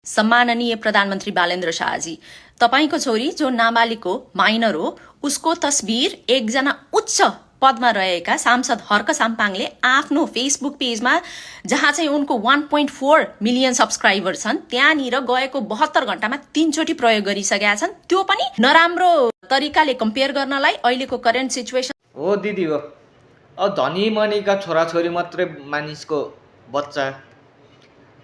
सम्माननीय प्रधानमन्त्री बालेन्द्र शाहजी, तपाईको छोरी जो नाबालिग हो, माइनर हो, उसको तस्बिर एकजना उच्च पदमा रहेका सांसद हर्क साम्पाङले आफ्नो फेसबुक पेजमा, जहाँ चाहिँ उनको 1.4 मिलियन सब्सक्राइबर छन्, त्यहाँनिर गएको 72 घण्टामा 3 चोटि प्रयोग गरिसकेका छन्। त्यो पनि नराम्रो तरिकाले कम्पेयर गर्नलाई अहिलेको करेन्ट सिचुएसन हो। दिदी हो, अब धनी मनीका छोराछोरी मात्रै मानिसको बच्चा,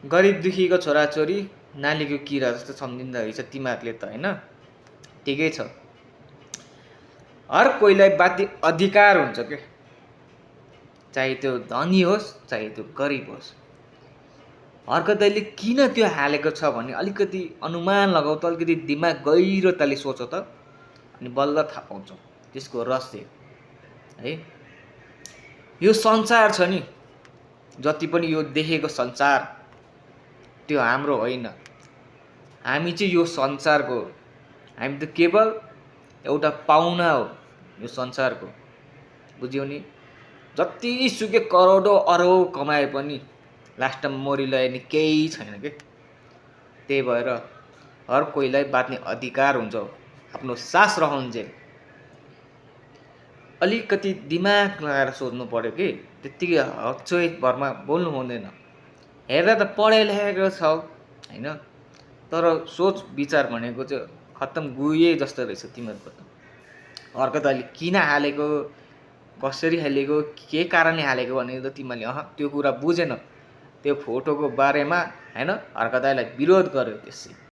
गरिब दुखीको छोराछोरी नालीको किरा जस्तो सम्झिँदो रहेछ तिमीहरूले त, होइन? ठिकै छ, हर कोहीलाई बाँध्ने अधिकार हुन्छ के, चाहे त्यो धनी होस् चाहे त्यो गरिब होस्। हर्कतैले किन त्यो हालेको छ भने अलिकति अनुमान लगाऊ त, अलिकति दिमाग गहिरोताले सोचो त, अनि बल्ल थाहा पाउँछौ त्यसको रहस्य है। यो संसार छ नि, जति पनि यो देखेको संसार त्यो हाम्रो होइन, हामी चाहिँ यो संसारको हो। हामी त केवल एउटा पाहुना हो यो संसारको, बुझ्यौ नि? जति सुकै करोडौँ अरबौँ कमाए पनि लास्टमा मरिलए नि केही छैन के। त्यही भएर हर कोहीलाई बाँच्ने अधिकार हुन्छ, आफ्नो सास रहन्जेल अलिकति दिमाग लगाएर सोच्नु पर्यो कि, त्यत्तिकै हच्चोइ भरमा बोल्नु हुँदैन। हेर्दा त पढे लेखेको छ होइन, तर सोच विचार भनेको चाहिँ खत्तम गुए जस्तो रहेछ तिमीहरूको त। हर्कत अहिले किन हालेको, कसरी हालेको, के कारणले हालेको भने त तिमीले त्यो कुरा बुझेन। त्यो फोटोको बारेमा होइन हर्कतलाई विरोध गर्यो त्यसै।